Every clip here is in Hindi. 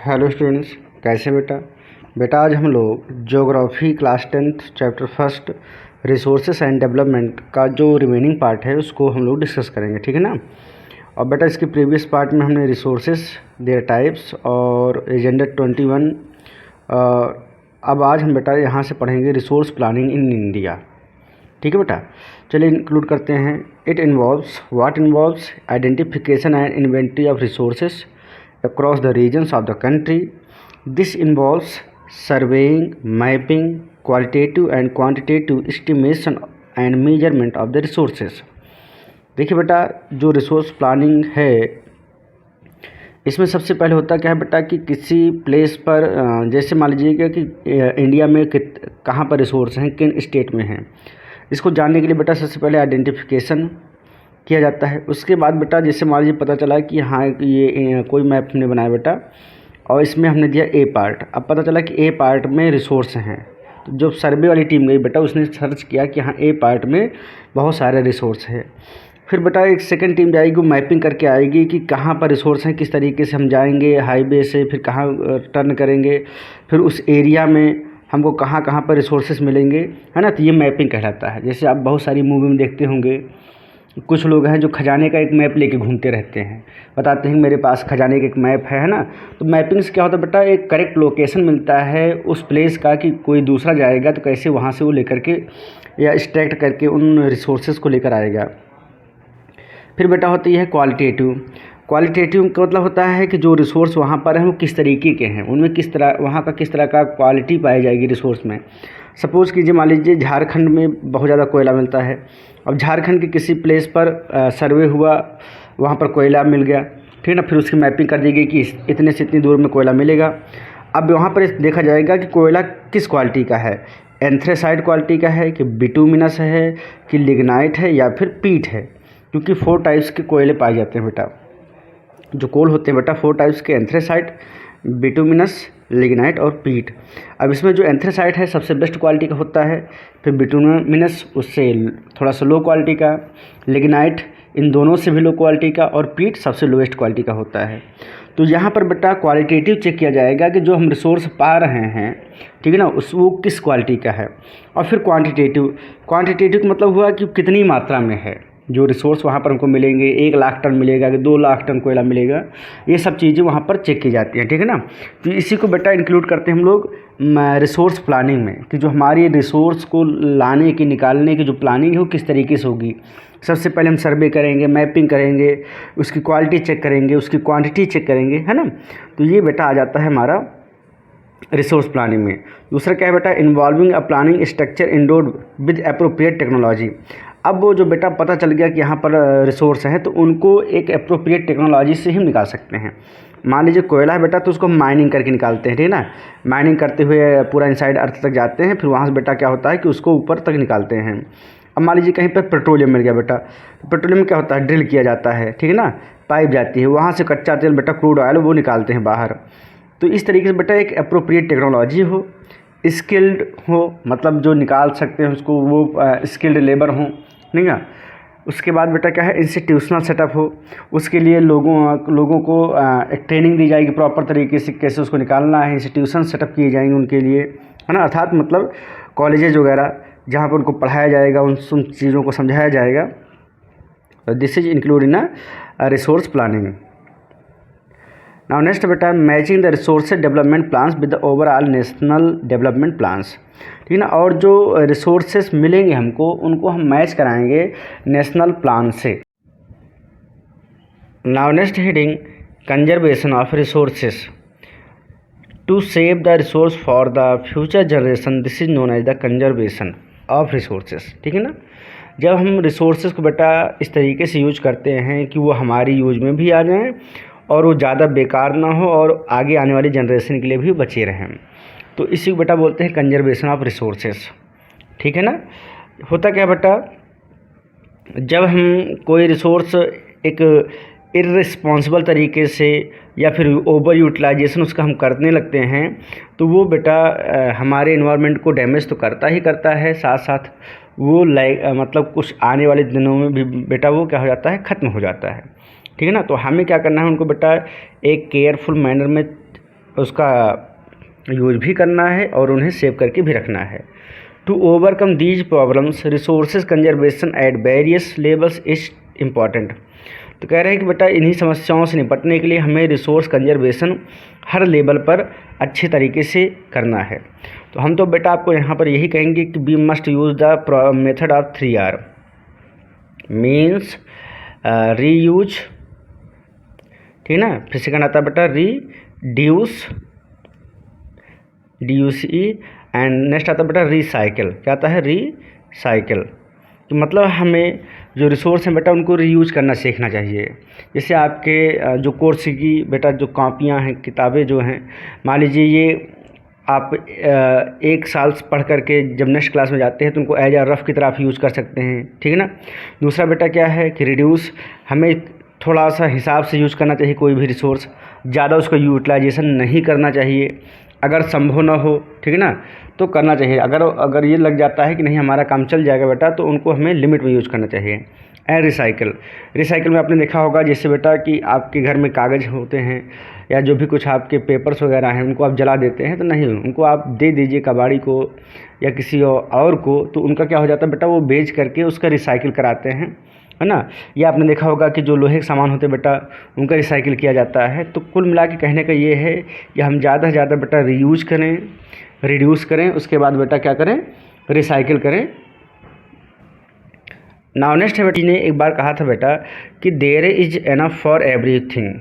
हेलो स्टूडेंट्स, कैसे बेटा। आज हम लोग geography class 10th chapter first resources and development का जो रिमेनिंग पार्ट है उसको हम लोग डिस्कस करेंगे, ठीक है ना। और बेटा इसके प्रीवियस पार्ट में हमने रिसोर्सेस, देयर टाइप्स और एजेंडा 21। अब आज हम बेटा यहाँ से पढ़ेंगे रिसोर्स प्लानिंग इन इंडिया, ठीक है बेटा। चलिए इंक्लूड करते हैं। It involves identification and inventory of resources across the regions of the country. This involves surveying, mapping, qualitative and quantitative estimation and measurement of the resources. देखिए बेटा, जो रिसोर्स प्लानिंग है इसमें सबसे पहले होता क्या है बेटा कि किसी प्लेस पर जैसे मान लीजिएगा कि इंडिया में कहाँ पर रिसोर्स हैं, किन स्टेट में हैं, इसको जानने के लिए बेटा सबसे पहले आइडेंटिफिकेशन किया जाता है। उसके बाद बेटा जैसे मान लीजिए पता चला कि हाँ ये कोई मैप हमने बनाया बेटा और इसमें हमने दिया ए पार्ट। अब पता चला कि ए पार्ट में रिसोर्स हैं, तो जो सर्वे वाली टीम गई बेटा उसने सर्च किया कि हाँ ए पार्ट में बहुत सारे रिसोर्स हैं। फिर बेटा एक सेकंड टीम जाएगी, वो मैपिंग करके आएगी कि कहाँ पर रिसोर्स हैं, किस तरीके से हम जाएंगे हाईवे से, फिर कहाँ टर्न करेंगे, फिर उस एरिया में हमको कहाँ कहाँ पर रिसोर्सेज मिलेंगे, है ना। तो ये मैपिंग कहलाता है। जैसे आप बहुत सारी मूवी में देखते होंगे, कुछ लोग हैं जो खजाने का एक मैप लेके घूमते रहते हैं, बताते हैं मेरे पास खजाने का एक मैप है ना। तो मैपिंग से क्या होता है बेटा, एक करेक्ट लोकेशन मिलता है उस प्लेस का कि कोई दूसरा जाएगा तो कैसे वहाँ से वो लेकर के या एक्सट्रैक्ट करके उन रिसोर्सेज को लेकर आएगा। फिर बेटा होती है क्वालिटेटिव का मतलब होता है कि जो रिसोर्स वहाँ पर हैं वो किस तरीके के हैं, उनमें किस तरह वहाँ का किस तरह का क्वालिटी पाई जाएगी रिसोर्स में। सपोज़ कीजिए मान लीजिए झारखंड में बहुत ज़्यादा कोयला मिलता है। अब झारखंड के किसी प्लेस पर सर्वे हुआ, वहाँ पर कोयला मिल गया, ठीक है ना। फिर उसकी मैपिंग कर दी गई कि इतने से इतनी दूर में कोयला मिलेगा। अब वहाँ पर देखा जाएगा कि कोयला किस क्वालिटी का है, एंथ्रेसाइट क्वालिटी का है कि बिटुमिनस है कि लिग्नाइट है या फिर पीट है, क्योंकि 4 टाइप्स के कोयले पाए जाते हैं बेटा। जो कोल होते हैं बेटा 4 टाइप्स के, एंथ्रेसाइट, बिटुमिनस, लिग्नाइट और पीट। अब इसमें जो एंथ्रेसाइट है सबसे बेस्ट क्वालिटी का होता है, फिर बिटुमिनस उससे थोड़ा सा लो क्वालिटी का, लिग्नाइट इन दोनों से भी लो क्वालिटी का और पीट सबसे लोएस्ट क्वालिटी का होता है। तो यहाँ पर बेटा क्वालिटेटिव चेक किया जाएगा कि जो हम रिसोर्स पा रहे हैं, ठीक है ना, वो किस क्वालिटी का है। और फिर क्वान्टिटेटिव का मतलब हुआ कि कितनी मात्रा में है जो रिसोर्स वहाँ पर हमको मिलेंगे। 1 लाख टन मिलेगा कि 2 लाख टन कोयला मिलेगा, ये सब चीज़ें वहाँ पर चेक की जाती हैं, ठीक है ना। तो इसी को बेटा इंक्लूड करते हैं हम लोग रिसोर्स प्लानिंग में, कि जो हमारी रिसोर्स को लाने की निकालने की जो प्लानिंग है वो किस तरीके से होगी। सबसे पहले हम सर्वे करेंगे, मैपिंग करेंगे, उसकी क्वालिटी चेक करेंगे, उसकी क्वांटिटी चेक करेंगे, है ना। तो ये बेटा आ जाता है हमारा रिसोर्स प्लानिंग में। दूसरा क्या है बेटा, involving a planning structure endured with appropriate technology. अब वो जो बेटा पता चल गया कि यहाँ पर रिसोर्स हैं तो उनको एक अप्रोप्रिएट टेक्नोलॉजी से ही निकाल सकते हैं। मान लीजिए कोयला है बेटा तो उसको माइनिंग करके निकालते हैं, ठीक है ना। माइनिंग करते हुए पूरा इनसाइड अर्थ तक जाते हैं, फिर वहाँ से बेटा क्या होता है कि उसको ऊपर तक निकालते हैं। अब मान लीजिए कहीं पर पेट्रोलियम मिल गया बेटा, तो पेट्रोलियम क्या होता है, ड्रिल किया जाता है, ठीक है ना, पाइप जाती है, वहाँ से कच्चा तेल बेटा क्रूड ऑयल वो निकालते हैं बाहर। तो इस तरीके से बेटा एक अप्रोप्रिएट टेक्नोलॉजी हो, स्किल्ड हो, मतलब जो निकाल सकते हैं उसको वो स्किल्ड लेबर हो, नहीं ना। उसके बाद बेटा क्या है, इंस्टीट्यूशनल सेटअप हो, उसके लिए लोगों को एक ट्रेनिंग दी जाएगी प्रॉपर तरीके से कैसे उसको निकालना है। इंस्टीट्यूशन सेटअप किए जाएंगे उनके लिए, है ना, अर्थात मतलब कॉलेजेज वगैरह जहाँ पर उनको पढ़ाया जाएगा, उन चीज़ों को समझाया जाएगा। This is include in resource planning. Now next बेटा, matching the resource development plans with the overall national development plans, ठीक है ना। और जो रिसोर्सेस मिलेंगे हमको उनको हम मैच कराएंगे नेशनल प्लान से। Now next heading, conservation of resources to save the resource for the future generation, this is known as the conservation of resources, ठीक है ना। जब हम रिसोर्सेज को बेटा इस तरीके से यूज करते हैं कि वो हमारी यूज में भी आ जाएं और वो ज़्यादा बेकार ना हो और आगे आने वाली जनरेशन के लिए भी बचे रहें, तो इसी को बेटा बोलते हैं कंजर्वेशन ऑफ रिसोर्सेज, ठीक है ना। होता क्या बेटा, जब हम कोई रिसोर्स एक इर्रिस्पॉन्सिबल तरीके से या फिर ओवर यूटिलाइजेशन उसका हम करने लगते हैं तो वो बेटा हमारे इन्वायरमेंट को डैमेज तो करता ही करता है, साथ साथ वो मतलब कुछ आने वाले दिनों में भी बेटा वो क्या हो जाता है, ख़त्म हो जाता है, ठीक है ना। तो हमें क्या करना है, उनको बेटा एक केयरफुल मैनर में उसका यूज भी करना है और उन्हें सेव करके भी रखना है। To overcome these problems resources conservation at various levels is important. तो कह रहे हैं कि बेटा इन्हीं समस्याओं से निपटने के लिए हमें रिसोर्स कंजर्वेशन हर लेवल पर अच्छे तरीके से करना है। तो हम तो बेटा आपको यहाँ पर यही कहेंगे कि we must use the method of 3R, means reuse, ठीक है ना। फिर सेकंड आता है बेटा रीड्यूस, DUCE, एंड नेक्स्ट आता है बेटा रिसाइकिल। क्या आता है? रिसाइकिल। तो मतलब हमें जो रिसोर्स हैं बेटा उनको रीयूज करना सीखना चाहिए। जैसे आपके जो कोर्स की बेटा जो कॉपियाँ हैं, किताबें जो हैं, मान लीजिए ये आप 1 साल पढ़ करके जब नेक्स्ट क्लास में जाते हैं तो उनको एज आ रफ की तरह आप यूज़ कर सकते हैं, ठीक है ना। दूसरा बेटा क्या है कि रिड्यूस, हमें थोड़ा सा हिसाब से यूज़ करना चाहिए कोई भी रिसोर्स, ज़्यादा उसका यूटिलाइजेशन नहीं करना चाहिए, अगर संभव ना हो, ठीक है ना, तो करना चाहिए। अगर ये लग जाता है कि नहीं हमारा काम चल जाएगा बेटा, तो उनको हमें लिमिट में यूज़ करना चाहिए। एंड रिसाइकिल में आपने देखा होगा जैसे बेटा कि आपके घर में कागज़ होते हैं या जो भी कुछ आपके पेपर्स वगैरह हैं उनको आप जला देते हैं, तो नहीं, उनको आप दे दीजिए कबाड़ी को या किसी और को, तो उनका क्या हो जाता है बेटा, वो बेच करके उसका रिसाइकिल कराते हैं, है ना। या आपने देखा होगा कि जो लोहे के सामान होते हैं बेटा उनका रिसाइकिल किया जाता है। तो कुल मिला के कहने का ये है कि हम ज़्यादा से ज़्यादा बेटा रीयूज करें, रिड्यूस करें, उसके बाद बेटा क्या करें, रिसाइकिल करें। नाउ नेक्स्ट है बेटी ने एक बार कहा था बेटा कि there is enough for everything,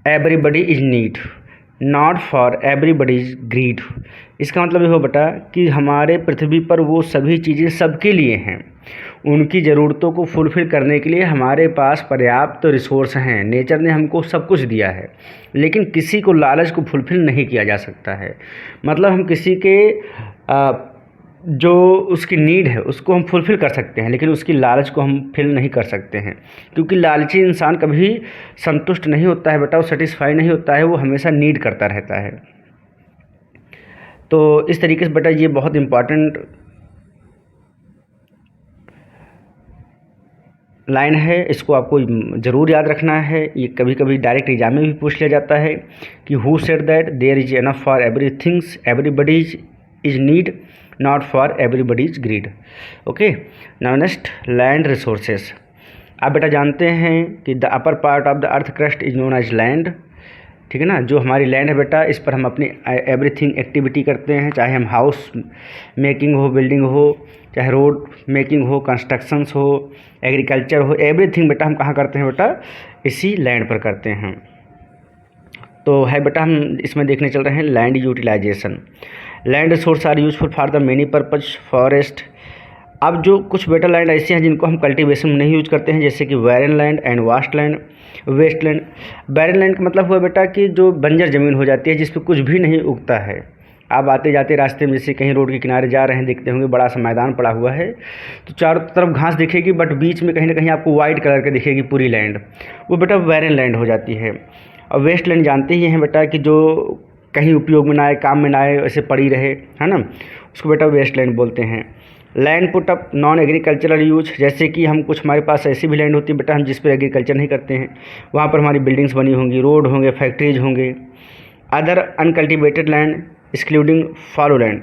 everybody is need, not for everybody is greed. इसका मतलब ये हो बेटा कि हमारे पृथ्वी पर वो सभी चीज़ें सबके लिए हैं, उनकी ज़रूरतों को फुलफ़िल करने के लिए हमारे पास पर्याप्त रिसोर्स हैं। नेचर ने हमको सब कुछ दिया है, लेकिन किसी को लालच को फुलफ़िल नहीं किया जा सकता है। मतलब हम किसी के जो उसकी नीड है उसको हम फुलफ़िल कर सकते हैं, लेकिन उसकी लालच को हम फिल नहीं कर सकते हैं, क्योंकि लालची इंसान कभी संतुष्ट नहीं होता है बेटा, वो सेटिस्फाई नहीं होता है, वो हमेशा नीड करता रहता है। तो इस तरीके से बेटा ये बहुत इम्पॉर्टेंट लाइन है, इसको आपको ज़रूर याद रखना है। ये कभी कभी डायरेक्ट एग्जाम में भी पूछ लिया जाता है कि who said that there is enough for everythings, everybody is need, not for everybody is greed. Okay, now next land resources. आप बेटा जानते हैं कि the upper part of the earth crust is known as land, ठीक है ना। जो हमारी लैंड है बेटा इस पर हम अपनी एवरीथिंग एक्टिविटी करते हैं, चाहे हम हाउस मेकिंग हो, बिल्डिंग हो, चाहे रोड मेकिंग हो, कंस्ट्रक्शंस हो, एग्रीकल्चर हो, एवरीथिंग बेटा हम कहाँ करते हैं बेटा, इसी लैंड पर करते हैं। तो है बेटा हम इसमें देखने चल रहे हैं land utilization. Land resource are useful for the many purpose forest. अब जो कुछ बेटा लैंड ऐसे हैं जिनको हम कल्टीवेशन में नहीं यूज करते हैं, जैसे कि barren land and vast land, waste land. Barren land का मतलब हुआ बेटा कि जो बंजर ज़मीन हो जाती है जिस पर कुछ भी नहीं उगता है। आप आते जाते रास्ते में जैसे कहीं रोड के किनारे जा रहे हैं, देखते होंगे बड़ा सा मैदान पड़ा हुआ है, तो चारों तरफ घास दिखेगी, बट बीच में कहीं ना कहीं आपको वाइट कलर की दिखेगी पूरी लैंड, वो बेटा बैरन लैंड हो जाती है। और वेस्ट लैंड जानते ही हैं बेटा कि जो कहीं उपयोग में ना आए, काम में ना आए, ऐसे पड़ी रहे, है ना, उसको बेटा वेस्ट लैंड बोलते हैं। Land put up non agricultural use, जैसे कि हम कुछ हमारे पास ऐसी भी लैंड होती है बेटा हम जिस पर एग्रीकल्चर नहीं करते हैं, वहाँ पर हमारी बिल्डिंग्स बनी होंगी, रोड होंगे, फैक्ट्रीज होंगे। Other uncultivated land excluding follow land.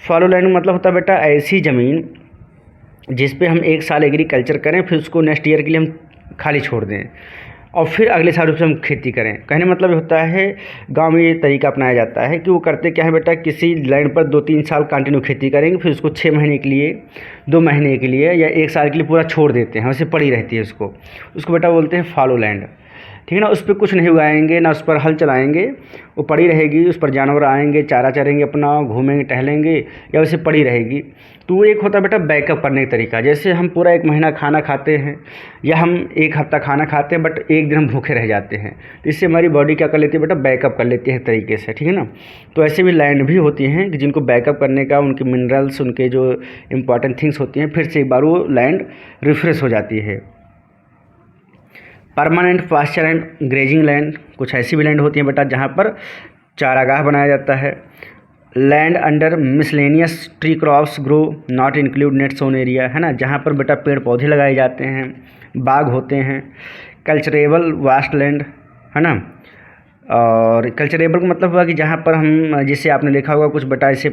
Follow land मतलब होता है बेटा ऐसी ज़मीन जिस पे हम 1 साल एग्रीकल्चर करें, फिर उसको नेक्स्ट ईयर के लिए हम खाली छोड़ दें और फिर अगले साल उससे हम खेती करें। कहने मतलब होता है गांव में ये तरीका अपनाया जाता है कि वो करते क्या है बेटा, किसी लैंड पर 2-3 साल कंटिन्यू खेती करेंगे, फिर उसको 6 महीने के लिए, 2 महीने के लिए या 1 साल के लिए पूरा छोड़ देते हैं, वैसे पड़ी रहती है उसको बेटा बोलते हैं फॉलो लैंड, ठीक है ना। उस पर कुछ नहीं उगाएंगे, ना उस पर हल चलाएंगे, वो पड़ी रहेगी, उस पर जानवर आएंगे, चारा चरेंगे, अपना घूमेंगे टहलेंगे, या वैसे पड़ी रहेगी। तो वो एक होता है बेटा बैकअप करने का तरीका। जैसे हम पूरा 1 महीना खाना खाते हैं या हम 1 हफ्ता खाना खाते हैं, बट 1 दिन हम भूखे रह जाते हैं, तो इससे हमारी बॉडी क्या कर लेती है बेटा, बैकअप कर लेती है तरीके से, ठीक है ना। तो ऐसे भी लैंड भी होती हैं कि जिनको बैकअप करने का, उनके मिनरल्स, उनके जो इंपॉर्टेंट थिंग्स होती हैं, फिर से एक बार वो लैंड रिफ्रेश हो जाती है। Permanent pasture and grazing land, कुछ ऐसी भी लैंड होती हैं बेटा जहाँ पर चारागाह बनाया जाता है। Land under miscellaneous tree crops grow not include net sown area, है ना, जहाँ पर बेटा पेड़ पौधे लगाए जाते हैं, बाग होते हैं। कल्चरेबल वास्ट लैंड, है ना, और कल्चरेबल का मतलब हुआ कि जहाँ पर हम, जैसे आपने देखा होगा कुछ बटा ऐसे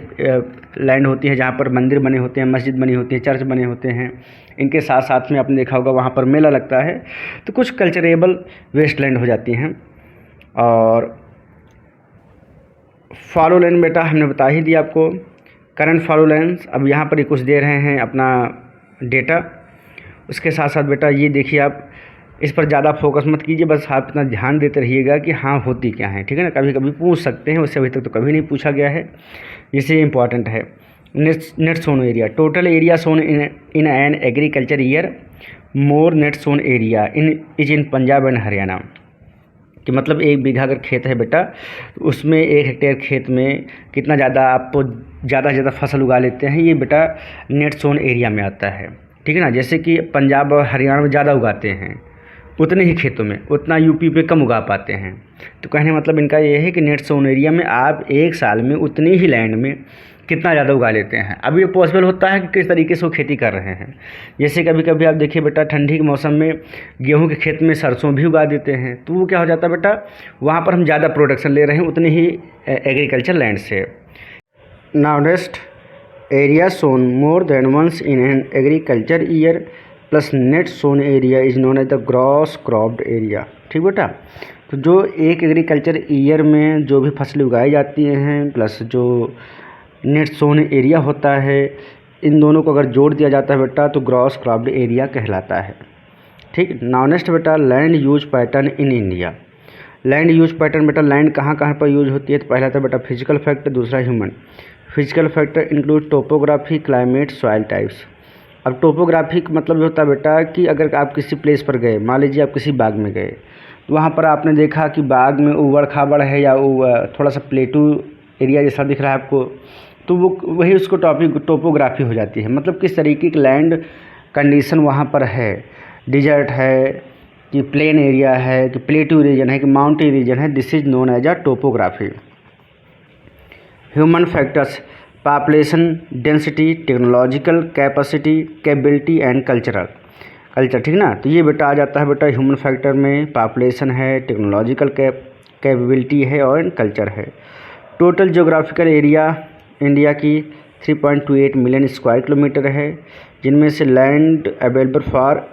लैंड होती है जहाँ पर मंदिर बने होते हैं, मस्जिद बनी होती है, चर्च बने होते हैं, इनके साथ साथ में आपने देखा होगा वहाँ पर मेला लगता है, तो कुछ कल्चरेबल वेस्ट लैंड हो जाती हैं। और फॉलो लैंड बेटा हमने बता ही दिया आपको। करंट फॉलो लैंड, अब यहाँ पर कुछ दे रहे हैं अपना डेटा, उसके साथ साथ बेटा ये देखिए, आप इस पर ज़्यादा फोकस मत कीजिए, बस आप इतना ध्यान देते रहिएगा कि हाँ होती क्या है, ठीक है ना। कभी कभी पूछ सकते हैं, उससे अभी तक तो कभी नहीं पूछा गया है, इसलिए इम्पॉर्टेंट है। Net sown area, total area sown in an agriculture year, more net sown area in Punjab and Haryana. कि मतलब 1 बीघा अगर खेत है बेटा, तो उसमें 1 हेक्टेयर खेत में कितना ज़्यादा आप ज़्यादा से ज़्यादा फसल उगा लेते हैं, ये बेटा नेट सोन एरिया में आता है, ठीक है ना। जैसे कि पंजाब और हरियाणा में ज़्यादा उगाते हैं, उतने ही खेतों में, उतना यूपी पे कम उगा पाते हैं। तो कहने मतलब इनका ये है कि नेट सोन एरिया में आप एक साल में उतनी ही लैंड में कितना ज़्यादा उगा लेते हैं। अब ये पॉसिबल होता है कि किस तरीके से वो खेती कर रहे हैं। जैसे कभी कभी आप देखिए बेटा, ठंडी के मौसम में गेहूं के खेत में सरसों भी उगा देते हैं, तो वो क्या हो जाता है बेटा, वहाँ पर हम ज़्यादा प्रोडक्शन ले रहे हैं उतनी ही एग्रीकल्चर लैंड से। Now next, area sown more than once in an agriculture year plus net sown area is known as the gross cropped area. ठीक बेटा, तो जो एक एग्रीकल्चर ईयर में जो भी फसलें उगाई जाती हैं प्लस जो नेट सोन एरिया होता है, इन दोनों को अगर जोड़ दिया जाता है बेटा तो ग्रॉस क्रॉप्ड एरिया कहलाता है। ठीक, नाउ नेक्स्ट बेटा, land use pattern in India. Land use pattern बेटा, लैंड कहाँ कहाँ पर यूज होती है, तो पहला था बेटा फिजिकल फैक्टर, दूसरा human. Physical factor include topography, climate, soil types. अब टोपोग्राफिक मतलब होता है बेटा कि अगर आप किसी प्लेस पर गए, मान लीजिए आप किसी बाग में गए, तो वहाँ पर आपने देखा कि बाग में ऊबड़ खाबड़ है या थोड़ा सा प्लेटू एरिया जैसा दिख रहा है आपको, तो वो वही उसको टोपोग्राफी हो जाती है। मतलब किस तरीके की लैंड कंडीशन वहाँ पर है, डिजर्ट है कि प्लेन एरिया है कि प्लेटू रीजन है कि माउंटेन रीजन है, this is known as a topography. Human factors, population density, technological capacity, capability and culture, ठीक ना। तो ये बेटा आ जाता है बेटा ह्यूमन फैक्टर में, पॉपुलेशन है, टेक्नोलॉजिकल कैपेबिलिटी है और कल्चर है। टोटल ज्योग्राफिकल एरिया इंडिया की 3.28 मिलियन स्क्वायर किलोमीटर है, जिनमें से लैंड अवेलेबल फॉर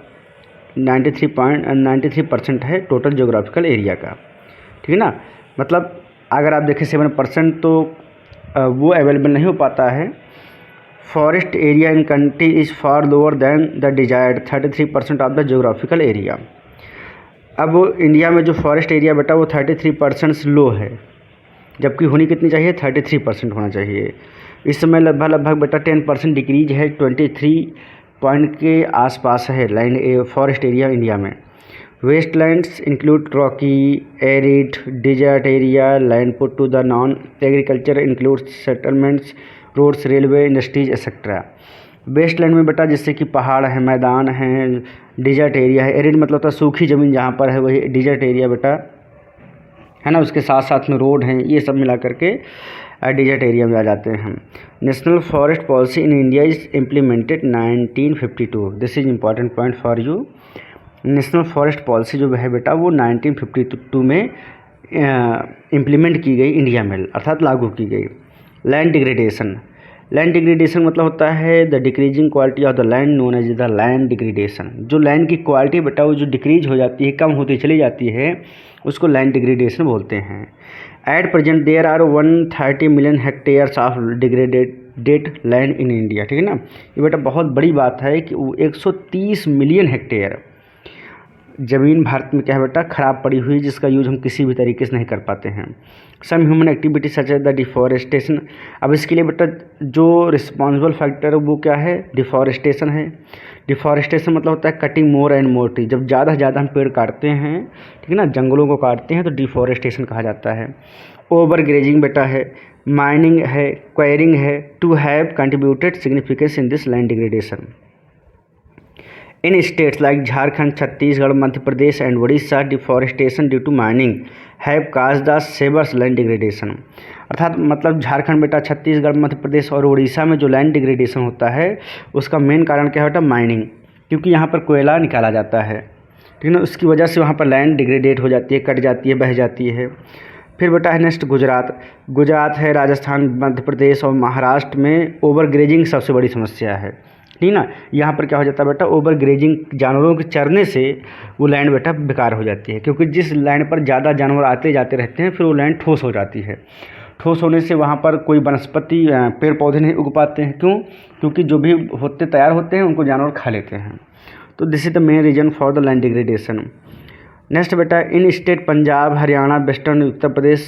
93% है टोटल ज्योग्राफिकल एरिया का, ठीक है ना। मतलब अगर आप देखें 7% तो वो अवेलेबल नहीं हो पाता है। Forest area in country is far lower than the desired 33% of the geographical area. अब इंडिया में जो फॉरेस्ट एरिया बेटा वो 33% लो है, जबकि होनी कितनी चाहिए, 33% होना चाहिए। इस समय लगभग बेटा 10% डिक्रीज है, 23 पॉइंट के आसपास है लैंड फॉरेस्ट एरिया इंडिया में। Wastelands include rocky, arid, desert area, land put to the non agriculture include settlements, roads, railway, industries etcetera. Wasteland में बेटा जैसे कि पहाड़ है, मैदान है, डिजर्ट एरिया है। एरिड मतलब होता है सूखी ज़मीन जहाँ पर है, वही डिजर्ट एरिया बेटा है ना। उसके साथ साथ में रोड हैं, ये सब मिला करके डिजर्ट एरिया में आ जाते हैं हम। National forest policy in India is implemented 1952। This is important point for you. National forest policy जो है बेटा वो 1952 में इम्प्लीमेंट की गई इंडिया में, अर्थात लागू की गई। लैंड डिग्रेडेशन, लैंड डिग्रेडेशन मतलब होता है the decreasing quality of the land known as the land degradation. जो लैंड की क्वालिटी बेटा वो जो डिक्रीज हो जाती है, कम होती चली जाती है, उसको लैंड डिग्रेडेशन बोलते हैं। At present there are 130 million hectares of degraded land in India, ठीक है ना। ये बेटा बहुत बड़ी बात है कि 130 मिलियन हेक्टेयर ज़मीन भारत में क्या है बेटा ख़राब पड़ी हुई, जिसका यूज़ हम किसी भी तरीके से नहीं कर पाते हैं। Some human activity such as the deforestation. अब इसके लिए बेटा जो रिस्पॉन्सिबल फैक्टर वो क्या है, डिफॉरेस्टेशन है। डिफॉरेस्टेशन मतलब होता है cutting more and more tree. जब ज़्यादा से ज़्यादा हम पेड़ काटते हैं, ठीक है ना, जंगलों को काटते हैं, तो डिफॉरेस्टेशन कहा जाता है। ओवर ग्रेजिंग बेटा है, माइनिंग है, क्वायरिंग है, to have contributed significance in this land degradation. In states like Jharkhand, Chhattisgarh, Madhya Pradesh and Orissa, deforestation due to mining have cause the severe land degradation. अर्थात मतलब झारखंड बेटा, छत्तीसगढ़, मध्य प्रदेश और उड़ीसा में जो लैंड डिग्रेडेशन होता है उसका मेन कारण क्या होता है, माइनिंग। क्योंकि यहाँ पर कोयला निकाला जाता है, ठीक है ना, उसकी वजह से वहाँ पर लैंड डिग्रेडेट हो जाती है, कट जाती है, बह जाती है। फिर बेटा है नेक्स्ट गुजरात। गुजरात है, राजस्थान, मध्य प्रदेश और महाराष्ट्र में ओवर ग्रेजिंग सबसे बड़ी समस्या है, ठीक ना। यहाँ पर क्या हो जाता है बेटा, ओवर ग्रेजिंग, जानवरों के चरने से वो लैंड बेटा बेकार हो जाती है, क्योंकि जिस लैंड पर ज़्यादा जानवर आते जाते रहते हैं फिर वो लैंड ठोस हो जाती है। ठोस होने से वहाँ पर कोई वनस्पति पेड़ पौधे नहीं उग पाते हैं। क्यों? क्योंकि जो भी होते तैयार होते हैं उनको जानवर खा लेते हैं। तो this is the main reason for the land degradation. Next बेटा, in state Punjab, Haryana, western Uttar Pradesh,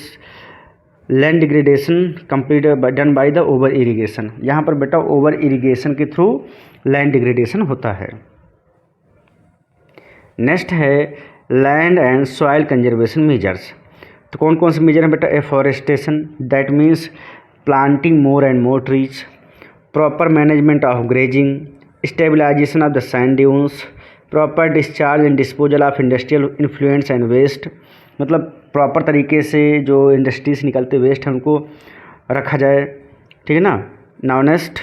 land degradation complete done by the over irrigation. यहाँ पर बेटा ओवर इरीगेशन के थ्रू लैंड डिग्रेडेशन होता है। नेक्स्ट है land and soil conservation measures. तो कौन कौन से मेजर हैं बेटा? Afforestation, that means planting more and more trees, proper management of grazing, stabilisation of the sand dunes, proper discharge and disposal of industrial influents and waste, मतलब प्रॉपर तरीके से जो इंडस्ट्री से निकलते वेस्ट हैं उनको रखा जाए, ठीक है ना। Now next,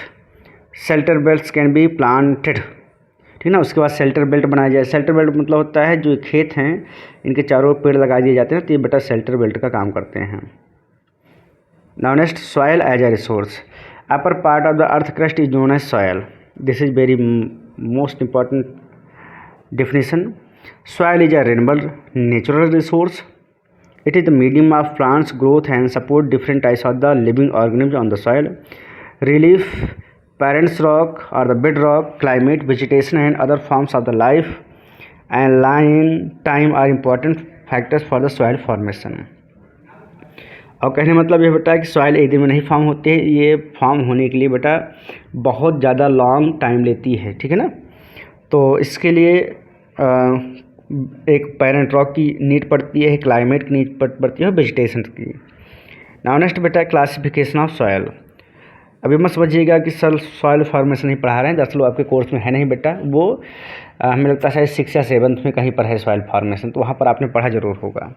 shelter belts can be planted, ठीक ना। उसके बाद शेल्टर बेल्ट बनाया जाए। शेल्टर बेल्ट मतलब होता है जो खेत हैं इनके चारों पेड़ लगा दिए जाते हैं, तो ये बेटा शेल्टर बेल्ट का काम करते हैं। Now next, soil as a resource. Upper part of the earth crust is known as soil. This is very most important definition. Soil is a renewable natural resource. It is the medium of plants growth and support different types of the living organisms on the soil. Relief, parents rock or the bedrock, climate, vegetation and other forms of the life and line time are important factors for the soil formation. और कहने मतलब ये बेटा कि सॉइल एक दिन में नहीं फॉर्म होती है, ये फॉर्म होने के लिए बेटा बहुत ज़्यादा लॉन्ग टाइम लेती है, ठीक है ना। तो इसके लिए एक पेरेंट रॉक की नीड पड़ती है, क्लाइमेट की नीड पड़ती है, वेजिटेशन की। नाउ नेक्स्ट बेटा, क्लासिफिकेशन ऑफ सॉयल। अभी मत समझिएगा कि सर सॉयल फॉर्मेशन नहीं पढ़ा रहे हैं, दरअसल आपके कोर्स में है नहीं बेटा, वो हमें लगता है 6 या 7 में कहीं पर है सॉयल फॉर्मेशन, तो वहाँ पर आपने पढ़ा जरूर होगा,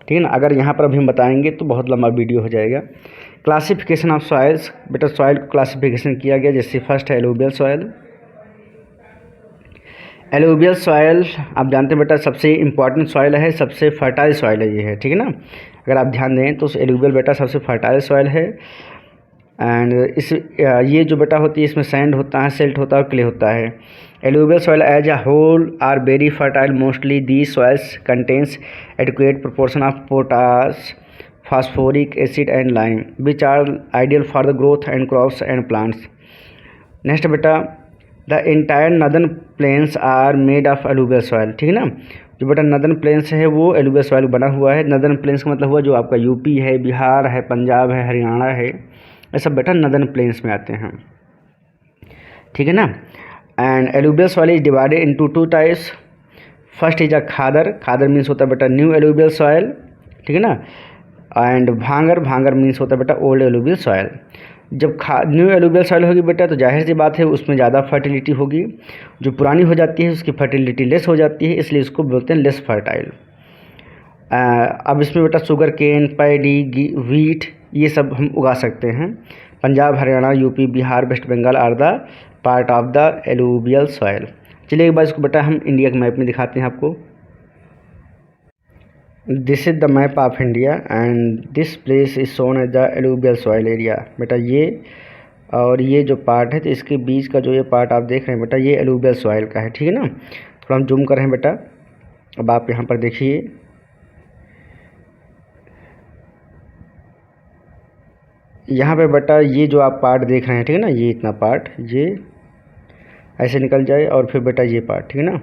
ठीक है ना। अगर यहाँ पर अभी हम बताएंगे तो बहुत लंबा वीडियो हो जाएगा। क्लासिफिकेशन ऑफ सॉयल्स, बेटा सॉयल को क्लासिफिकेशन किया गया, जैसे फर्स्ट है एलुवियल सॉयल। एलुवियल सॉयल आप जानते हैं बेटा सबसे इम्पॉर्टेंट सॉयल है, सबसे फर्टाइल सॉयल है ये है, ठीक है ना। अगर आप ध्यान दें तो एलुवियल बेटा सबसे फर्टाइल सॉयल है। एंड इस ये जो बेटा होती है इसमें सैंड होता है, सिल्ट होता है और क्ले होता है। Alluvial soil as a whole are very fertile, mostly the soils contains adequate proportion of potash, phosphoric acid and lime which are ideal for the growth and crops and plants. Next बेटा, the entire northern plains are made of alluvial soil, ठीक है ना। जो बेटा नदर्न प्लेन्स है वो एलुवियल सॉयल बना हुआ है। नदर्न प्लेन्स का मतलब हुआ जो आपका यूपी है, बिहार है, पंजाब है, हरियाणा है, ये सब बेटा नदर्न प्लेन्स में आते हैं, ठीक है ना। And alluvial soil is divided into 2 types. First is a khadar, khadar means होता है बेटा न्यू एलुवियल सॉयल, ठीक है ना। एंड भांगर, भांगर मीन्स होता है बेटा ओल्ड एलुवियल सॉयल। जब न्यू एलुवियल सॉइल होगी बेटा तो जाहिर सी बात है उसमें ज़्यादा फर्टिलिटी होगी, जो पुरानी हो जाती है उसकी फर्टिलिटी लेस हो जाती है, इसलिए इसको बोलते हैं लेस फर्टाइल। अब इसमें बेटा शुगर केन, पैडी, व्हीट ये सब हम उगा सकते हैं। Punjab, Haryana, UP, Bihar, West Bengal are the part of the alluvial soil. चलिए एक बार इसको बेटा हम इंडिया के मैप में दिखाते हैं आपको। This is the map of India and this place is shown as the alluvial soil area. बेटा ये और ये जो पार्ट है तो इसके बीच का जो ये पार्ट आप देख रहे हैं बेटा ये एलुवियल सॉइल का है, ठीक है ना। थोड़ा हम जूम कर रहे हैं बेटा, अब आप यहाँ पर देखिए, यहाँ पे बेटा ये जो आप पार्ट देख रहे हैं, ठीक है ना, ये इतना पार्ट ये ऐसे निकल जाए और फिर बेटा ये पार्ट, ठीक है ना,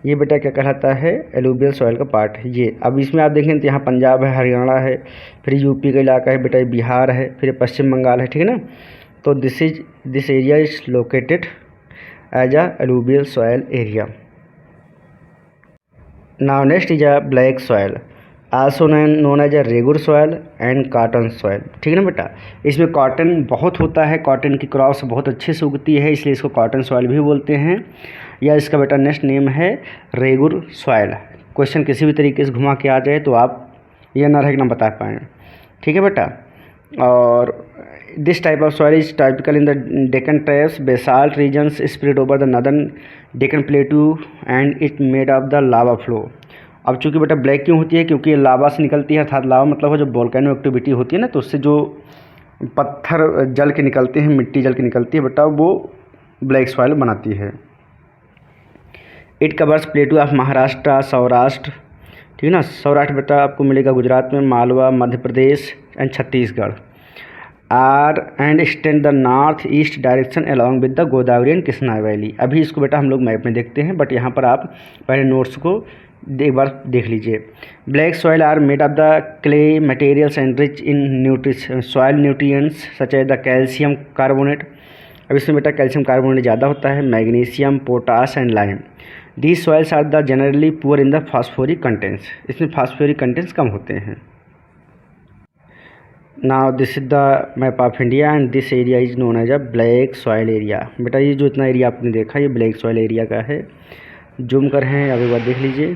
ये बेटा क्या कहलाता है एलुवियल सॉइल का पार्ट है ये। अब इसमें आप देखें तो यहाँ पंजाब है, हरियाणा है, फिर यूपी का इलाका है बेटा, बिहार है, फिर पश्चिम बंगाल है, ठीक है ना। तो this area is located as a alluvial soil area. Now next is a black soil, also known as a regur soil and cotton soil, ठीक है ना बेटा। इसमें कॉटन बहुत होता है, कॉटन की क्रॉप्स बहुत अच्छे से उगती है, इसलिए इसको कॉटन सॉइल भी बोलते हैं, या इसका बेटा नेक्स्ट नेम है रेगुर सॉइल। क्वेश्चन किसी भी तरीके से घुमा के आ जाए तो आप ये ना रहे कि ना बता पाएँ, ठीक है बेटा। और this type of soil is typical in the Deccan traps basalt regions spread over the northern Deccan plateau and it made of the lava flow. अब चूँकि बेटा ब्लैक क्यों होती है, क्योंकि ये लावा से निकलती है, अर्थात लावा मतलब है जो वोल्केनो एक्टिविटी होती है ना, तो उससे जो पत्थर जल के निकलते हैं, मिट्टी जल के निकलती है बेटा, वो ब्लैक सॉइल बनाती है। It covers plateau of Maharashtra, Saurashtra, ठीक है ना। सौराष्ट्र बेटा आपको मिलेगा गुजरात में, Malwa Madhya Pradesh and Chhattisgarh. Are and extend the north east direction along with the Godavari and Krishna valley. अभी इसको बेटा हम लोग मैप में देखते हैं, बट यहाँ पर आप पहले नोट्स को एक बार देख लीजिए। Black soil are made of the clay materials and rich in soil nutrients such as the calcium carbonate. अब इसमें बेटा कैल्शियम कार्बोनेट ज़्यादा होता है, magnesium, potash and lime. These soils are the generally poor in the phosphoric contents. इसमें फास्फोरिक कंटेंट्स कम होते हैं। Now this is the map of India and this area is known as a black soil area. बेटा ये जो इतना एरिया आपने देखा ये ब्लैक सॉइल एरिया का है। जूम कर हैं, अब एक बार देख लीजिए,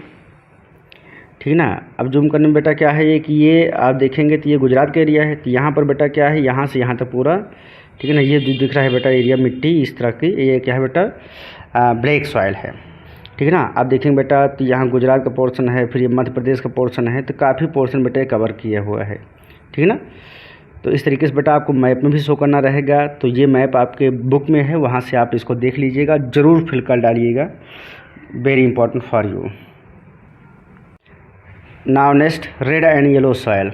ठीक ना। अब जूम करने में बेटा क्या है ये कि ये आप देखेंगे तो ये गुजरात का एरिया है, तो यहाँ पर बेटा क्या है, यहाँ से यहाँ तक पूरा, ठीक है ना, ये जो दिख रहा है बेटा एरिया मिट्टी इस तरह की, ये क्या है बेटा ब्लैक सॉइल है, ठीक है ना। आप देखेंगे बेटा तो यहाँ गुजरात का पोर्शन है, फिर ये मध्य प्रदेश का पोर्शन है, तो काफ़ी पोर्शन बेटा कवर किया हुआ है, ठीक है ना। तो इस तरीके से बेटा आपको मैप में भी शो करना रहेगा। तो ये मैप आपके बुक में है, वहाँ से आप इसको देख लीजिएगा, ज़रूर फिल कर डालिएगा, very important for you. Now next, red and yellow soil.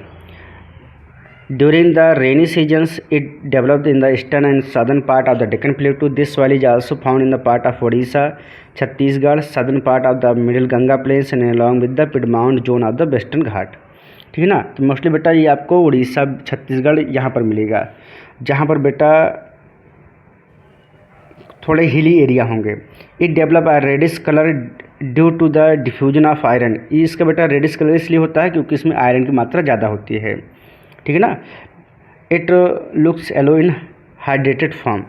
During the rainy seasons it developed in the eastern and southern part of the Deccan plateau. This soil is also found in the part of Odisha, Chhattisgarh, southern part of the middle Ganga plains and along with the piedmont zone of the western Ghat, ठीक है ना। तो मोस्टली बेटा ये आपको उड़ीसा, छत्तीसगढ़ यहाँ पर मिलेगा, जहाँ पर बेटा थोड़े हिली एरिया होंगे। It develop a reddish colour due to the diffusion of iron. इसका बेटा रेडिश कलर इसलिए होता है क्योंकि इसमें आयरन की मात्रा ज़्यादा होती है, ठीक है ना। It looks yellow in hydrated form.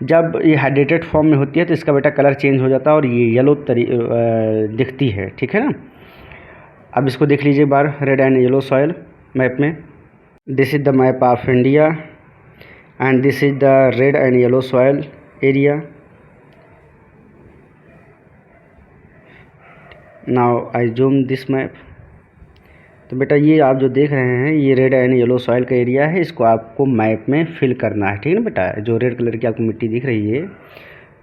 जब ये हाइड्रेटेड फॉर्म में होती है तो इसका बेटा कलर चेंज हो जाता है और ये येलो दिखती है, ठीक है ना। अब इसको देख लीजिए एक बार, red and yellow soil map में। This is the map of India and this is the red and yellow soil area. Now I zoom this map. तो बेटा ये आप जो देख रहे हैं ये रेड एंड येलो सॉइल का एरिया है, इसको आपको मैप में फिल करना है, ठीक है ना बेटा। जो रेड कलर की आपको मिट्टी दिख रही है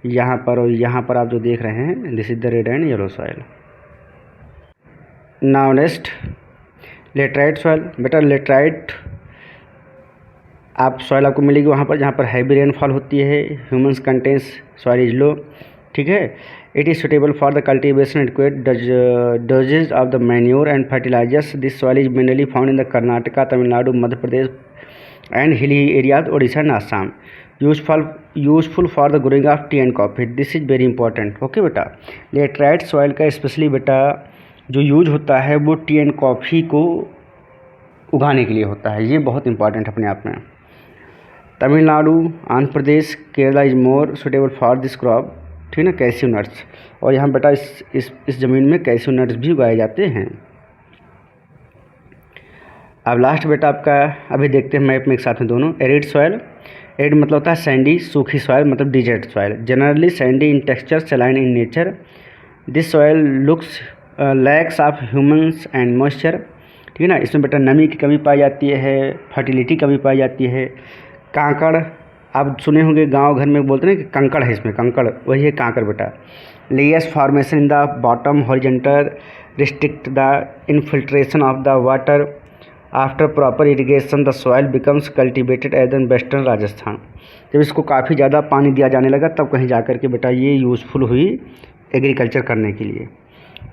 यहाँ पर और यहाँ पर आप जो देख रहे हैं, this is the red and yellow soil. Now next, laterite soil. बेटा लेटराइट आप सॉइल आपको मिलेगी वहाँ पर जहाँ पर हैवी रेनफॉल होती है, humans contents soil is low, ठीक है। It is suitable for the cultivation adequate doses of the manure and fertilisers. This soil is mainly found in the Karnataka, Tamil Nadu, Madhya Pradesh and hilly areas Odisha and Assam. Useful for the growing of tea and coffee. This is very important, okay बेटा। लेटराइट सॉइल का स्पेशली बेटा जो यूज होता है वो टी एंड कॉफ़ी को उगाने के लिए होता है, ये बहुत इंपॉर्टेंट अपने आप में। Tamil Nadu, Andhra Pradesh, Kerala is more suitable for this crop, ठीक है ना, कैस्यू नट्स। और यहाँ बेटा इस ज़मीन में कैस्यू नट्स भी उगाए जाते हैं। अब लास्ट बेटा आपका अभी देखते हैं मैप में एक साथ में दोनों। Arid soil. एरिड मतलब होता है सैंडी, सूखी सॉइल मतलब desert soil, generally sandy in texture, saline in nature. This soil looks lacks of humans and moisture, ठीक है ना। इसमें बेटा नमी की कमी पाई जाती है, फर्टिलिटी कमी पाई जाती है। कांकड़ आप सुने होंगे, गांव घर में बोलते हैं कि कंकड़ है, इसमें कंकड़ वही है कांकड़ बेटा। Layers formation in the bottom horizontal restrict the infiltration of the water. After proper irrigation the soil becomes cultivated as in western Rajasthan. जब इसको काफ़ी ज़्यादा पानी दिया जाने लगा तब कहीं जा कर के बेटा ये यूज़फुल हुई एग्रीकल्चर करने के लिए।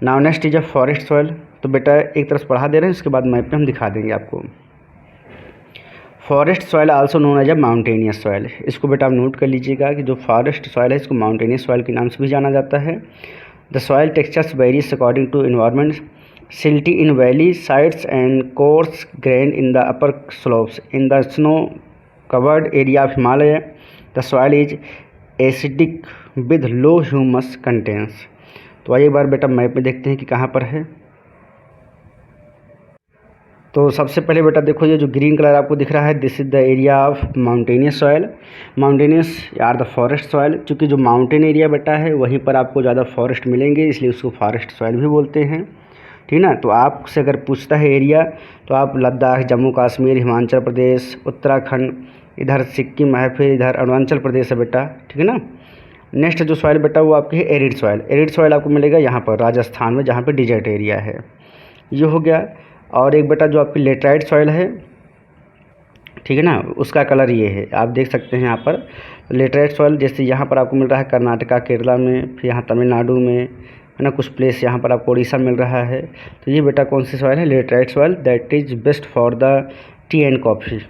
Now next is a forest soil. तो बेटा एक तरफ पढ़ा दे रहे हैं, उसके बाद मैप पे हम दिखा देंगे आपको। Forest soil also known as a mountainous soil. इसको बेटा आप नोट कर लीजिएगा कि जो फॉरेस्ट सॉइल है इसको माउंटेनियस सॉइल के नाम से भी जाना जाता है। The soil textures varies according to environment, silty in valley sides and coarse grain in the upper slopes. In the snow covered area of Himalaya the soil is acidic with low humus contents. तो आइए एक बार बेटा मैप में देखते हैं कि कहाँ पर है। तो सबसे पहले बेटा देखो ये जो ग्रीन कलर आपको दिख रहा है, this is the area of mountainous soil. Mountainous are the forest soil. चूँकि जो माउंटेन एरिया बेटा है वहीं पर आपको ज़्यादा फॉरेस्ट मिलेंगे, इसलिए उसको फॉरेस्ट सॉइल भी बोलते हैं। ठीक ना। तो आपसे अगर पूछता है एरिया तो आप लद्दाख, जम्मू कश्मीर, हिमाचल प्रदेश, उत्तराखंड, इधर सिक्किम है, फिर इधर अरुणाचल प्रदेश है बेटा, ठीक है ना। नेक्स्ट जो सॉइल बेटा वो आपकी है एरिड सॉइल। एरिड सॉइल आपको मिलेगा यहाँ पर राजस्थान में, जहाँ पे डिजर्ट एरिया है। ये हो गया। और एक बेटा जो आपकी लेटराइट सॉइल है, ठीक है ना, उसका कलर ये है, आप देख सकते हैं यहाँ पर लेटराइट सॉइल। जैसे यहाँ पर आपको मिल रहा है कर्नाटका, केरला में, फिर यहाँ तमिलनाडु में, है ना, कुछ प्लेस यहाँ पर आपको उड़ीसा मिल रहा है। तो ये बेटा कौन सी सॉइल है? Laterite soil, that is best for the T and coffee.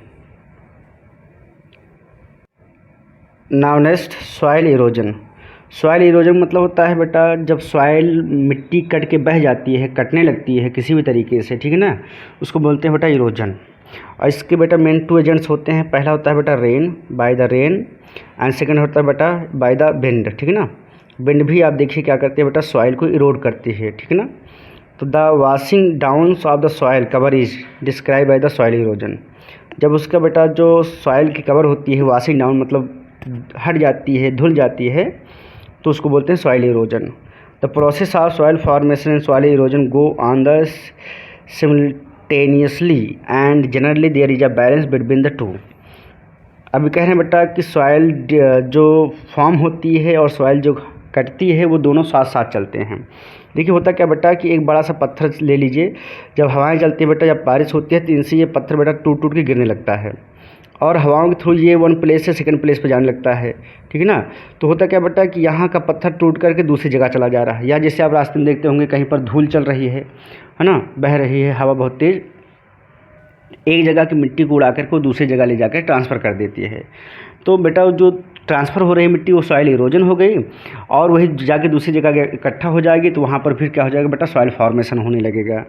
Now next soil erosion. Soil erosion मतलब होता है बेटा जब सॉइल मिट्टी कट के बह जाती है, कटने लगती है किसी भी तरीके से, ठीक है ना, उसको बोलते हैं बेटा इरोजन। और इसके बेटा मेन 2 एजेंट्स होते हैं। पहला होता है बेटा rain, by the rain, and second होता है बेटा बाय द विंड, ठीक है ना। विंड भी आप देखिए क्या करती है बेटा, सॉइल को इरोड करती है, ठीक है ना। तो the washing down of the soil cover is describe by the soil erosion. जब उसका बेटा जो सॉइल की कवर होती है, वॉशिंग डाउन मतलब हट जाती है, धुल जाती है, तो उसको बोलते हैं soil erosion. The process of soil formation and soil erosion go on the simultaneously and generally there is a balance between the two. अभी कह रहे हैं बेटा कि सॉइल जो फॉर्म होती है और सॉइल जो कटती है वो दोनों साथ साथ चलते हैं। देखिए होता क्या बेटा कि एक बड़ा सा पत्थर ले लीजिए, जब हवाएं चलती है बेटा, जब बारिश होती है तो इनसे ये पत्थर बेटा टूट टूट के गिरने लगता है, और हवाओं के थ्रू ये 1 प्लेस से सेकंड प्लेस पे जाने लगता है, ठीक है ना। तो होता क्या बेटा कि यहाँ का पत्थर टूट करके दूसरी जगह चला जा रहा है, या जैसे आप रास्ते में देखते होंगे कहीं पर धूल चल रही है ना, बह रही है हवा बहुत तेज़, एक जगह की मिट्टी को उड़ा करके वो दूसरी जगह ले जाकर ट्रांसफ़र कर देती है। तो बेटा जो ट्रांसफ़र हो रही मिट्टी वो सॉइल इरोजन हो गई, और वही जाके दूसरी जगह इकट्ठा हो जाएगी, तो वहाँ पर फिर क्या हो जाएगा बेटा, सॉइल फॉर्मेशन होने लगेगा।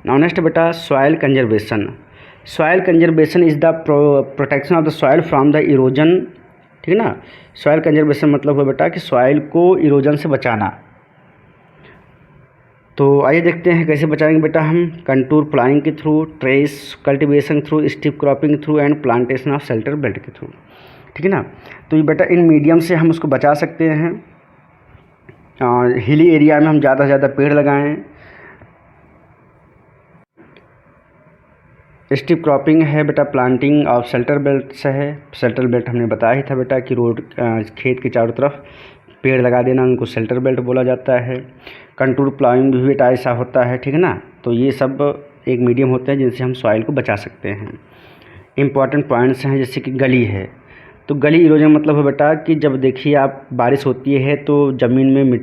नाउ नेक्स्ट बेटा soil conservation. Soil conservation is the protection of the soil from the erosion, ठीक है ना। सॉइल कंजर्वेशन मतलब है बेटा कि सॉइल को इरोजन से बचाना। तो आइए देखते हैं कैसे बचाएंगे बेटा हम। कंटूर प्लाइंग के through, terrace cultivation through, strip cropping through, and plantation of shelter belt के थ्रू, ठीक है ना। तो ये बेटा इन मीडियम से हम उसको बचा सकते हैं। हिली एरिया में हम ज़्यादा से ज़्यादा पेड़ लगाएं। स्टिप क्रॉपिंग है बेटा, प्लांटिंग ऑफ शेल्टर बेल्ट से है। शेल्टर बेल्ट हमने बताया ही था बेटा कि रोड खेत के चारों तरफ पेड़ लगा देना, उनको शेल्टर बेल्ट बोला जाता है। कंटूर प्लाइंग भी बेटा ऐसा होता है, ठीक है ना। तो ये सब एक मीडियम होते हैं जिनसे हम सॉइल को बचा सकते हैं। इम्पॉर्टेंट पॉइंट्स हैं जैसे कि गली है, तो गली इरोजन मतलब है बेटा कि जब देखिए आप बारिश होती है तो ज़मीन में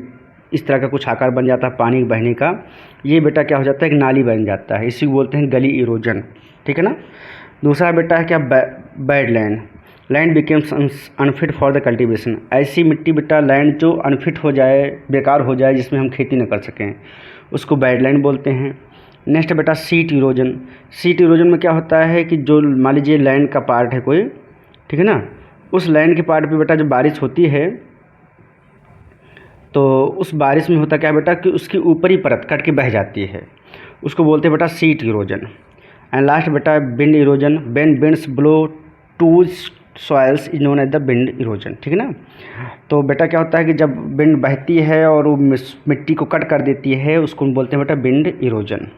इस तरह का कुछ आकार बन जाता है पानी बहने का, ये बेटा क्या हो जाता है, एक नाली बन जाता है, इसी को बोलते हैं गली इरोजन, ठीक है ना। दूसरा बेटा है क्या, bad land. Land becomes unfit for the cultivation. ऐसी मिट्टी बेटा लैंड जो अनफिट हो जाए, बेकार हो जाए, जिसमें हम खेती न कर सकें, उसको बैड लैंड बोलते हैं। नेक्स्ट बेटा सीट इरोजन। सीट इरोजन में क्या होता है कि जो मान लीजिए लैंड का पार्ट है कोई, ठीक है ना, उस लैंड के पार्ट पे बेटा जब बारिश होती है तो उस बारिश में होता क्या बेटा कि उसकी ऊपरी परत कट के बह जाती है, उसको बोलते हैं बेटा सीट इरोजन। एंड लास्ट बेटा wind erosion. When winds blow to soils is known as the wind erosion, ठीक है ना। तो बेटा क्या होता है कि जब विंड बहती है और वो मिट्टी को कट कर देती है, उसको बोलते हैं बेटा विंड इरोजन।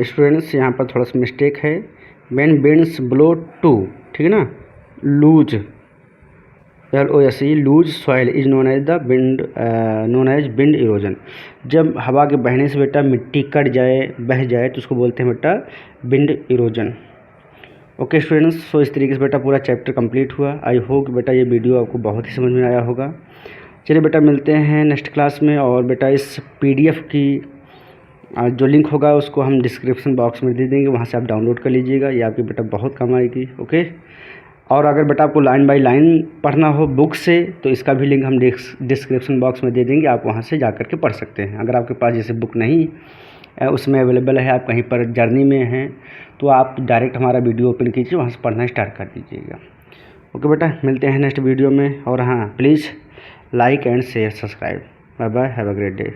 स्टूडेंट्स यहाँ पर थोड़ा सा मिस्टेक है, व्हेन विंड्स ब्लो टू, ठीक है ना, lose, LOSE, lose soil is known as the wind, known as wind erosion. जब हवा के बहने से बेटा मिट्टी कट जाए, बह जाए, तो उसको बोलते हैं बेटा विंड इरोजन। ओके स्टूडेंट्स, सो इस तरीके से बेटा पूरा चैप्टर कंप्लीट हुआ। आई होप बेटा ये वीडियो आपको बहुत ही समझ में आया होगा। चलिए बेटा मिलते हैं नेक्स्ट क्लास में, और बेटा इस PDF की जो लिंक होगा उसको हम डिस्क्रिप्शन बॉक्स में दे देंगे, वहाँ से आप डाउनलोड कर लीजिएगा, ये आपकी बेटा बहुत काम आएगी। ओके, और अगर बेटा आपको लाइन बाय लाइन पढ़ना हो बुक से, तो इसका भी लिंक हम डिस्क्रिप्शन बॉक्स में दे देंगे, आप वहाँ से जा कर के पढ़ सकते हैं। अगर आपके पास जैसे बुक नहीं उसमें अवेलेबल है, आप कहीं पर जर्नी में हैं, तो आप डायरेक्ट हमारा वीडियो ओपन कीजिए, वहाँ से पढ़ना स्टार्ट कर दीजिएगा। ओके बेटा, मिलते हैं नेक्स्ट वीडियो में, और हाँ please like and share subscribe. Bye bye, have a great day.